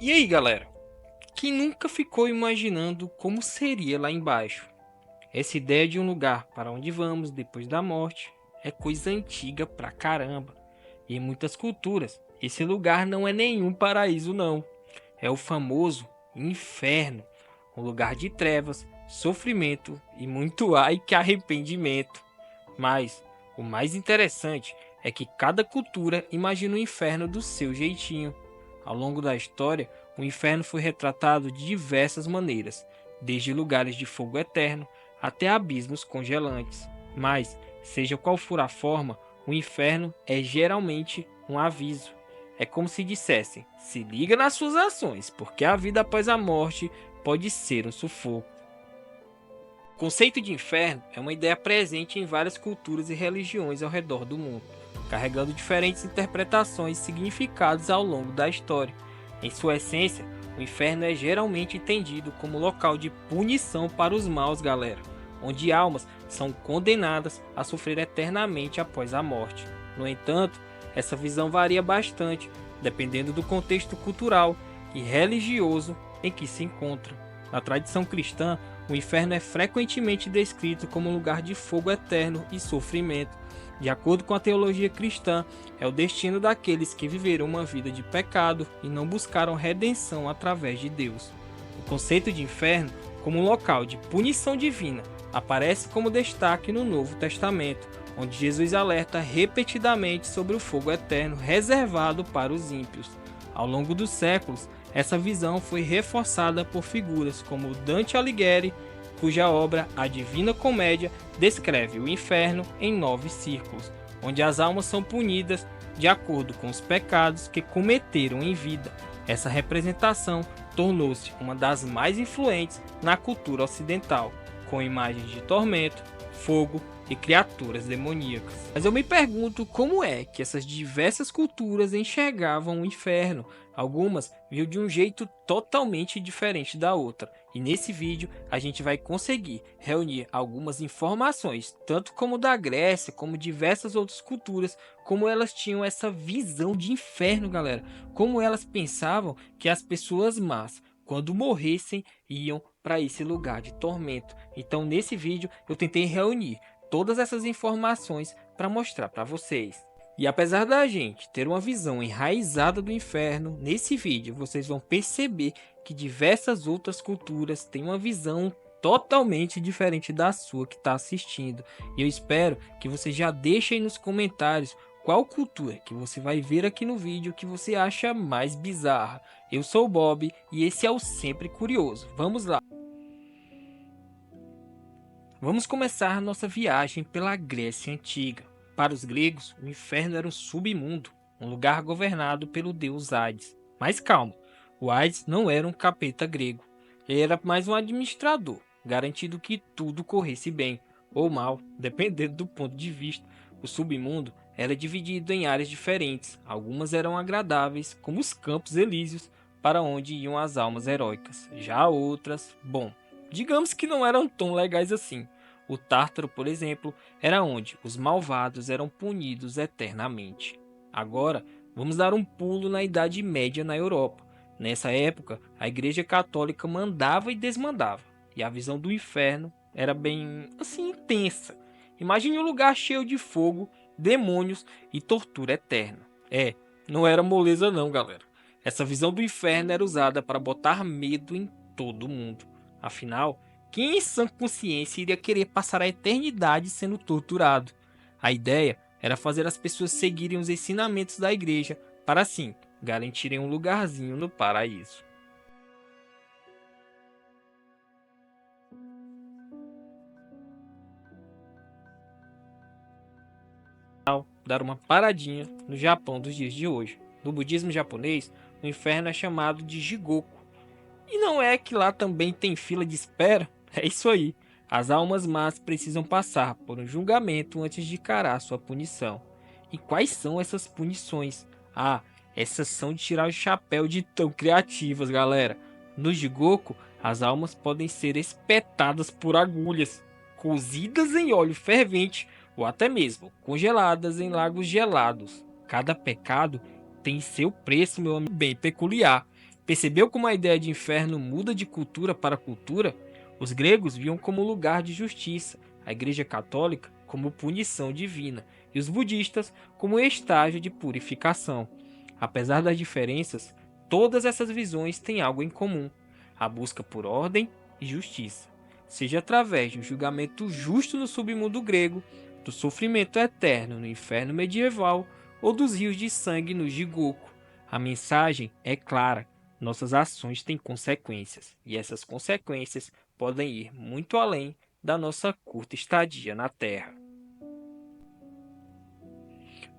E aí, galera? Quem nunca ficou imaginando como seria lá embaixo? Essa ideia de um lugar para onde vamos depois da morte é coisa antiga pra caramba. E em muitas culturas, esse lugar não é nenhum paraíso não. É o famoso inferno, um lugar de trevas, sofrimento e muito ai que arrependimento. Mas o mais interessante é que cada cultura imagina o inferno do seu jeitinho. Ao longo da história, o inferno foi retratado de diversas maneiras, desde lugares de fogo eterno até abismos congelantes. Mas, seja qual for a forma, o inferno é geralmente um aviso. É como se dissessem: se liga nas suas ações, porque a vida após a morte pode ser um sufoco. O conceito de inferno é uma ideia presente em várias culturas e religiões ao redor do mundo, carregando diferentes interpretações e significados ao longo da história. Em sua essência, o inferno é geralmente entendido como local de punição para os maus, galera, onde almas são condenadas a sofrer eternamente após a morte. No entanto, essa visão varia bastante, dependendo do contexto cultural e religioso em que se encontra. Na tradição cristã, o inferno é frequentemente descrito como um lugar de fogo eterno e sofrimento. De acordo com a teologia cristã, é o destino daqueles que viveram uma vida de pecado e não buscaram redenção através de Deus. O conceito de inferno, como um local de punição divina, aparece como destaque no Novo Testamento, onde Jesus alerta repetidamente sobre o fogo eterno reservado para os ímpios. Ao longo dos séculos, essa visão foi reforçada por figuras como Dante Alighieri, cuja obra A Divina Comédia descreve o inferno em 9 círculos, onde as almas são punidas de acordo com os pecados que cometeram em vida. Essa representação tornou-se uma das mais influentes na cultura ocidental, com imagens de tormento, fogo e criaturas demoníacas. Mas eu me pergunto como é que essas diversas culturas enxergavam o inferno. Algumas viam de um jeito totalmente diferente da outra. E nesse vídeo a gente vai conseguir reunir algumas informações, tanto como da Grécia, como diversas outras culturas, como elas tinham essa visão de inferno, galera. Como elas pensavam que as pessoas más, quando morressem, iam para esse lugar de tormento. Então nesse vídeo eu tentei reunir todas essas informações para mostrar para vocês. E apesar da gente ter uma visão enraizada do inferno, nesse vídeo vocês vão perceber que diversas outras culturas têm uma visão totalmente diferente da sua que está assistindo. E eu espero que você já deixe aí nos comentários qual cultura que você vai ver aqui no vídeo que você acha mais bizarra. Eu sou o Bob e esse é o Sempre Curioso. Vamos lá! Vamos começar nossa viagem pela Grécia Antiga. Para os gregos, o inferno era um submundo, um lugar governado pelo deus Hades. Mas calma, o Hades não era um capeta grego. Ele era mais um administrador, garantindo que tudo corresse bem ou mal, dependendo do ponto de vista. O submundo era dividido em áreas diferentes. Algumas eram agradáveis, como os Campos Elíseos, para onde iam as almas heróicas. Já outras, bom, digamos que não eram tão legais assim. O Tártaro, por exemplo, era onde os malvados eram punidos eternamente. Agora, vamos dar um pulo na Idade Média na Europa. Nessa época, a Igreja Católica mandava e desmandava, e a visão do inferno era bem assim intensa. Imagine um lugar cheio de fogo, demônios e tortura eterna. Não era moleza não, galera. Essa visão do inferno era usada para botar medo em todo mundo. Afinal, quem em sã consciência iria querer passar a eternidade sendo torturado? A ideia era fazer as pessoas seguirem os ensinamentos da igreja para assim garantirem um lugarzinho no paraíso. Dar uma paradinha no Japão dos dias de hoje. No budismo japonês, o inferno é chamado de Jigoku. E não é que lá também tem fila de espera? É isso aí. As almas más precisam passar por um julgamento antes de encarar sua punição. E quais são essas punições? Ah, essas são de tirar o chapéu de tão criativas, galera. No Jigoku, as almas podem ser espetadas por agulhas, cozidas em óleo fervente ou até mesmo congeladas em lagos gelados. Cada pecado tem seu preço, meu amigo, bem peculiar. Percebeu como a ideia de inferno muda de cultura para cultura? Os gregos viam como lugar de justiça, a Igreja Católica como punição divina e os budistas como estágio de purificação. Apesar das diferenças, todas essas visões têm algo em comum: a busca por ordem e justiça, seja através de um julgamento justo no submundo grego, do sofrimento eterno no inferno medieval ou dos rios de sangue no Jigoku. A mensagem é clara: nossas ações têm consequências, e essas consequências podem ir muito além da nossa curta estadia na Terra.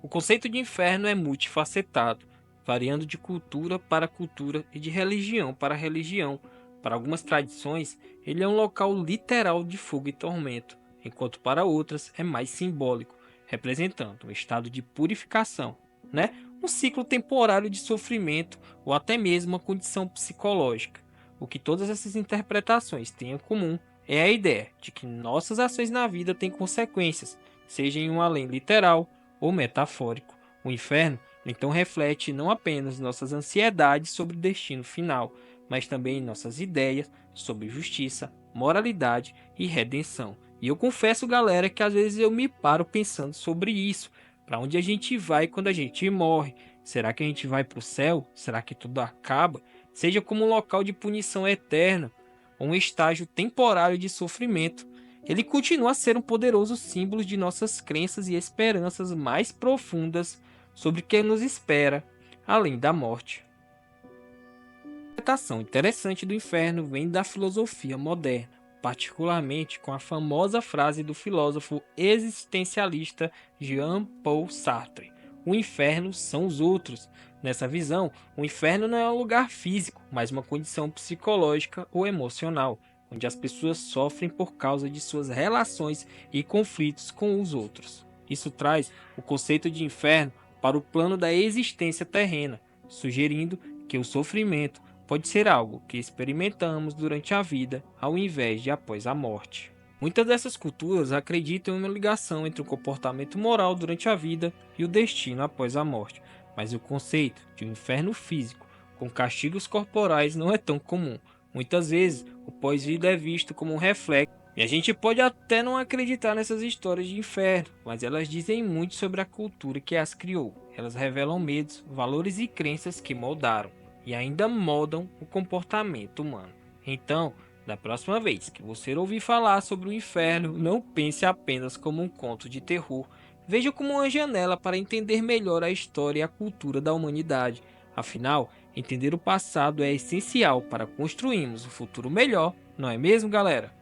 O conceito de inferno é multifacetado, variando de cultura para cultura e de religião para religião. Para algumas tradições, ele é um local literal de fogo e tormento, enquanto para outras é mais simbólico, representando um estado de purificação, né? Um ciclo temporário de sofrimento ou até mesmo uma condição psicológica. O que todas essas interpretações têm em comum é a ideia de que nossas ações na vida têm consequências, seja em um além literal ou metafórico. O inferno então reflete não apenas nossas ansiedades sobre o destino final, mas também nossas ideias sobre justiça, moralidade e redenção. E eu confesso, galera, que às vezes eu me paro pensando sobre isso. Para onde a gente vai quando a gente morre? Será que a gente vai para o céu? Será que tudo acaba? Seja como um local de punição eterna ou um estágio temporário de sofrimento, ele continua a ser um poderoso símbolo de nossas crenças e esperanças mais profundas sobre o que nos espera além da morte. A interpretação interessante do inferno vem da filosofia moderna, particularmente com a famosa frase do filósofo existencialista Jean-Paul Sartre: "O inferno são os outros". Nessa visão, o inferno não é um lugar físico, mas uma condição psicológica ou emocional, onde as pessoas sofrem por causa de suas relações e conflitos com os outros. Isso traz o conceito de inferno para o plano da existência terrena, sugerindo que o sofrimento pode ser algo que experimentamos durante a vida ao invés de após a morte. Muitas dessas culturas acreditam em uma ligação entre o comportamento moral durante a vida e o destino após a morte, mas o conceito de um inferno físico com castigos corporais não é tão comum. Muitas vezes, o pós-vida é visto como um reflexo, e a gente pode até não acreditar nessas histórias de inferno, mas elas dizem muito sobre a cultura que as criou. Elas revelam medos, valores e crenças que moldaram e ainda moldam o comportamento humano. Então, da próxima vez que você ouvir falar sobre o inferno, não pense apenas como um conto de terror. Veja como uma janela para entender melhor a história e a cultura da humanidade. Afinal, entender o passado é essencial para construirmos um futuro melhor, não é mesmo, galera?